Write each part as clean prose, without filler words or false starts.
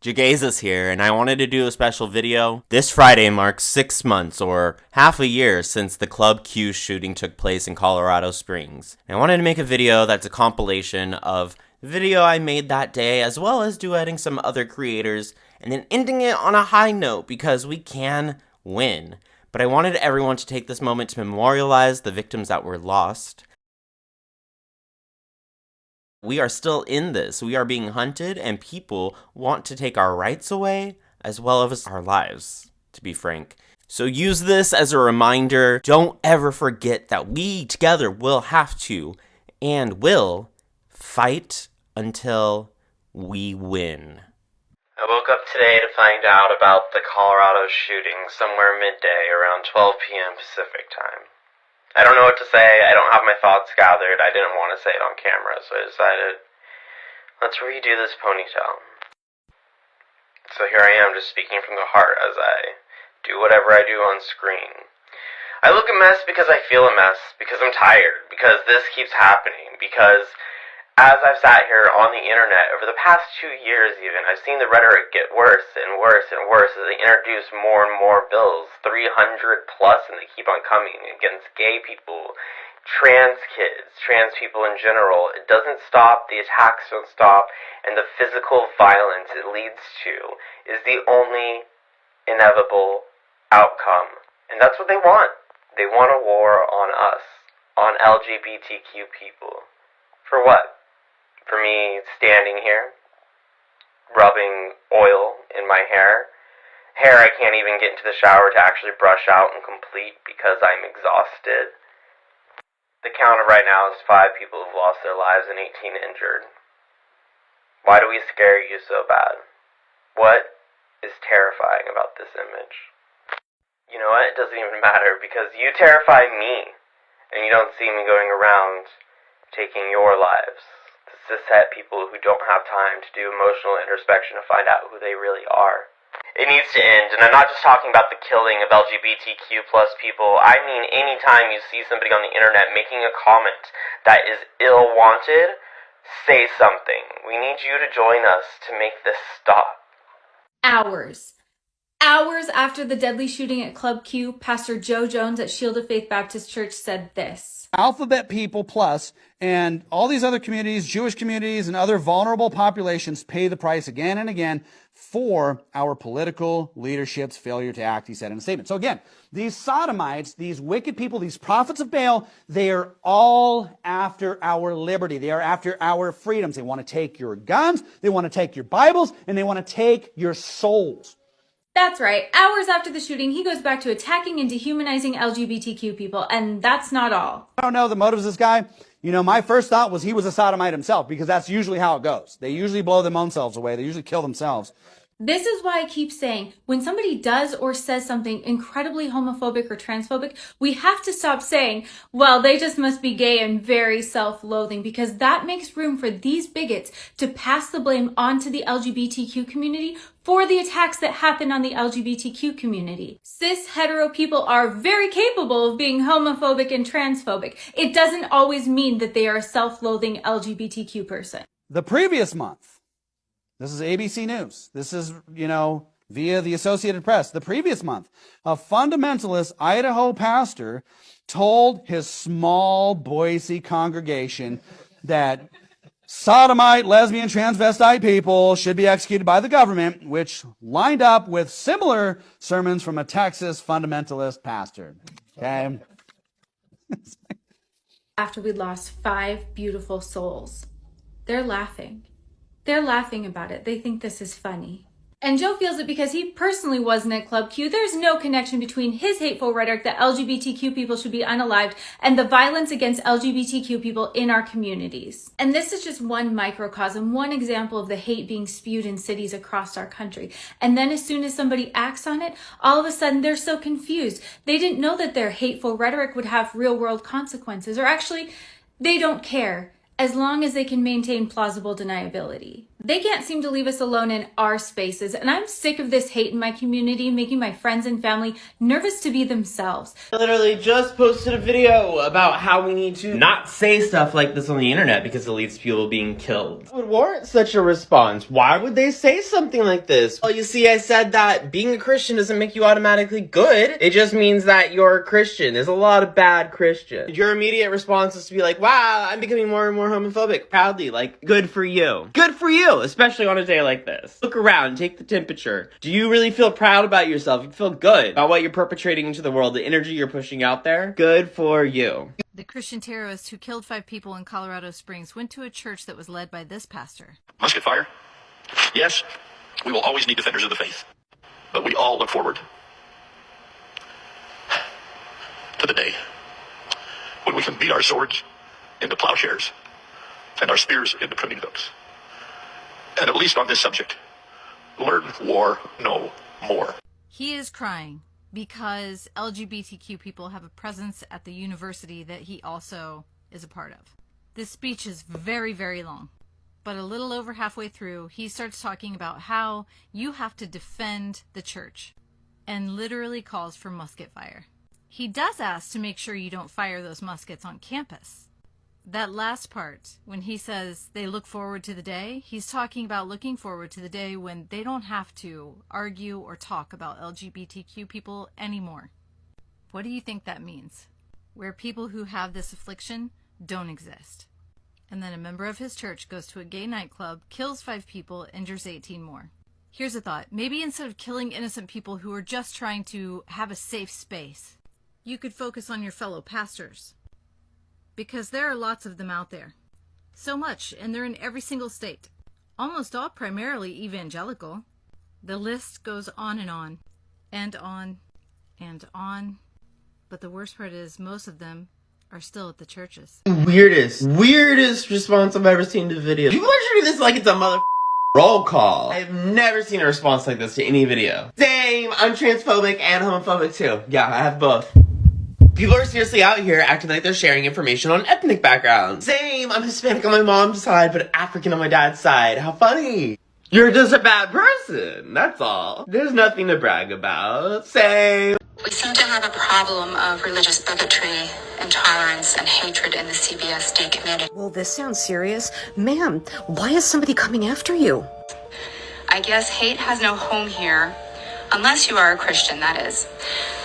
JeGaysus here, and I wanted to do a special video. This Friday marks 6 months, or half a year, since the Club Q shooting took place in Colorado Springs. And I wanted to make a video that's a compilation of the video I made that day, as well as duetting some other creators, and then ending it on a high note, because we can win. But I wanted everyone to take this moment to memorialize the victims that were lost. We are still in this. We are being hunted, and people want to take our rights away, as well as our lives, to be frank. So use this as a reminder. Don't ever forget that we together will have to, and will, fight until we win. I woke up today to find out about the Colorado shooting somewhere midday around 12 p.m. Pacific time. I don't know what to say. I don't have my thoughts gathered. I didn't want to say it on camera, so I decided, let's redo this ponytail. So here I am, just speaking from the heart as I do whatever I do on screen. I look a mess because I feel a mess, because I'm tired, because this keeps happening, because as I've sat here on the internet over the past 2 years even, I've seen the rhetoric get worse and worse and worse as they introduce more and more bills, 300 plus, and they keep on coming against gay people, trans kids, trans people in general. It doesn't stop, the attacks don't stop, and the physical violence it leads to is the only inevitable outcome. And that's what they want. They want a war on us, on LGBTQ people. For what? For me standing here, rubbing oil in my hair I can't even get into the shower to actually brush out and complete because I'm exhausted. The count of right now is 5 people who've lost their lives and 18 injured. Why do we scare you so bad? What is terrifying about this image? You know what? It doesn't even matter because you terrify me, and you don't see me going around taking your lives. Cishet people who don't have time to do emotional introspection to find out who they really are. It needs to end, and I'm not just talking about the killing of LGBTQ plus people. I mean anytime you see somebody on the internet making a comment that is ill-wanted, say something. We need you to join us to make this stop. Hours after the deadly shooting at Club Q, Pastor Joe Jones at Shield of Faith Baptist Church said this. Alphabet People Plus and all these other communities, Jewish communities and other vulnerable populations pay the price again and again for our political leadership's failure to act, he said in a statement. So again, these sodomites, these wicked people, these prophets of Baal, they are all after our liberty. They are after our freedoms. They want to take your guns, they want to take your Bibles, and they want to take your souls. That's right. Hours after the shooting, he goes back to attacking and dehumanizing LGBTQ people, and that's not all. I don't know the motives of this guy. You know, my first thought was he was a sodomite himself, because that's usually how it goes. They usually blow them own selves away. They usually kill themselves. This is why I keep saying, when somebody does or says something incredibly homophobic or transphobic, we have to stop saying, well, they just must be gay and very self-loathing, because that makes room for these bigots to pass the blame onto the LGBTQ community for the attacks that happen on the LGBTQ community. Cis hetero people are very capable of being homophobic and transphobic. It doesn't always mean that they are a self-loathing LGBTQ person. The previous month, this is ABC News. This is, via the Associated Press. The previous month, a fundamentalist Idaho pastor told his small Boise congregation that sodomite, lesbian, transvestite people should be executed by the government, which lined up with similar sermons from a Texas fundamentalist pastor. Okay? After we lost 5 beautiful souls, they're laughing. They're laughing about it. They think this is funny. And Joe feels it because he personally wasn't at Club Q. There's no connection between his hateful rhetoric that LGBTQ people should be unalived and the violence against LGBTQ people in our communities. And this is just one microcosm, one example of the hate being spewed in cities across our country. And then as soon as somebody acts on it, all of a sudden they're so confused. They didn't know that their hateful rhetoric would have real world consequences, or actually, they don't care, as long as they can maintain plausible deniability. They can't seem to leave us alone in our spaces, and I'm sick of this hate in my community, making my friends and family nervous to be themselves. I literally just posted a video about how we need to not say stuff like this on the internet because it leads to people being killed. Would warrant such a response. Why would they say something like this? Well, you see, I said that being a Christian doesn't make you automatically good. It just means that you're a Christian. There's a lot of bad Christians. Your immediate response is to be like, wow, I'm becoming more and more homophobic. Proudly, like, good for you. Good for you, especially on a day like this. Look around, take the temperature. Do you really feel proud about yourself? You feel good about what you're perpetrating into the world, the energy you're pushing out there? Good for you. The Christian terrorist who killed 5 people in Colorado Springs went to a church that was led by this pastor. Musket fire? Yes, we will always need defenders of the faith. But we all look forward to the day when we can beat our swords into plowshares and our spears into pruning hooks. And at least on this subject, learn war no more. He is crying because LGBTQ people have a presence at the university that he also is a part of. This speech is very, very long, but a little over halfway through, he starts talking about how you have to defend the church and literally calls for musket fire. He does ask to make sure you don't fire those muskets on campus. That last part, when he says they look forward to the day, he's talking about looking forward to the day when they don't have to argue or talk about LGBTQ people anymore. What do you think that means? Where people who have this affliction don't exist. And then a member of his church goes to a gay nightclub, kills 5 people, injures 18 more. Here's a thought. Maybe instead of killing innocent people who are just trying to have a safe space, you could focus on your fellow pastors. Because there are lots of them out there. So much, and they're in every single state. Almost all primarily evangelical. The list goes on and on, and on, and on. But the worst part is most of them are still at the churches. Weirdest response I've ever seen to video. People are treating this like it's a mother roll call. I've never seen a response like this to any video. Same, I'm transphobic and homophobic too. Yeah, I have both. People are seriously out here acting like they're sharing information on ethnic backgrounds. Same, I'm Hispanic on my mom's side, but African on my dad's side. How funny. You're just a bad person, that's all. There's nothing to brag about. Same. We seem to have a problem of religious bigotry, intolerance, and hatred in the CBSD community. Well, this sounds serious. Ma'am, why is somebody coming after you? I guess hate has no home here, unless you are a Christian, that is.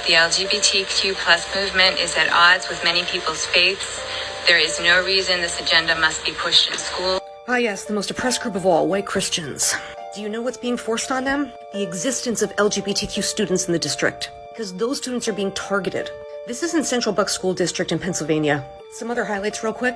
The LGBTQ plus movement is at odds with many people's faiths. There is no reason this agenda must be pushed in school. Ah yes, the most oppressed group of all, white Christians. Do you know what's being forced on them? The existence of LGBTQ students in the district. Because those students are being targeted. This is in Central Buck School District in Pennsylvania. Some other highlights real quick.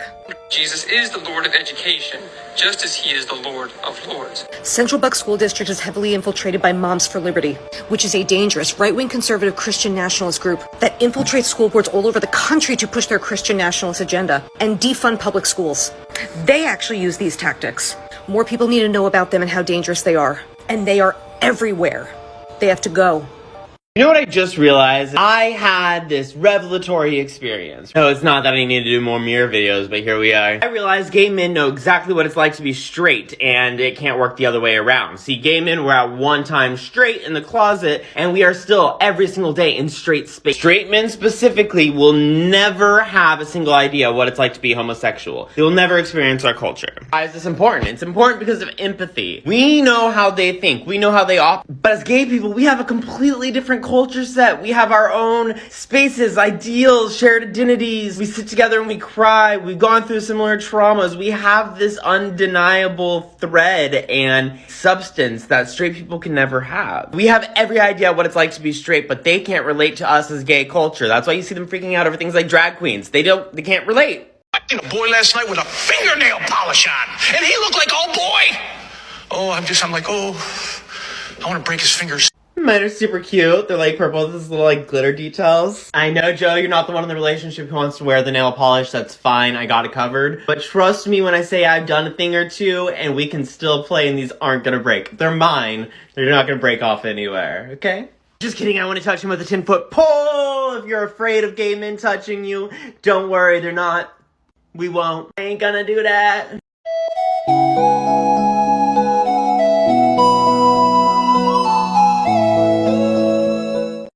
Jesus is the Lord of education, just as he is the Lord of lords. Central Buck School District is heavily infiltrated by Moms for Liberty, which is a dangerous right-wing conservative Christian nationalist group that infiltrates school boards all over the country to push their Christian nationalist agenda and defund public schools. They actually use these tactics. More people need to know about them and how dangerous they are. And they are everywhere. They have to go. You know what I just realized? I had this revelatory experience. No, it's not that I need to do more mirror videos, but here we are. I realized gay men know exactly what it's like to be straight, and it can't work the other way around. See, gay men were at one time straight in the closet, and we are still every single day in straight space. Straight men specifically will never have a single idea what it's like to be homosexual. They will never experience our culture. Why is this important? It's important because of empathy. We know how they think. We know how they operate. But as gay people, we have a completely different culture set. We have our own spaces, ideals, shared identities. We sit together and we cry. We've gone through similar traumas. We have this undeniable thread and substance that straight people can never have. We have every idea what it's like to be straight, but they can't relate to us as gay culture. That's why you see them freaking out over things like drag queens. They can't relate. I seen a boy last night with a fingernail polish on, and he looked like, oh boy. I'm like, I want to break his fingers. Mine are super cute. They're like purple with this little like glitter details. I know, Joe, you're not the one in the relationship who wants to wear the nail polish. That's fine. I got it covered. But trust me when I say I've done a thing or two and we can still play and these aren't gonna break. They're mine. They're not gonna break off anywhere, okay? Just kidding, I want to touch him with a 10-foot pole. If you're afraid of gay men touching you, don't worry, they're not. We won't. I ain't gonna do that.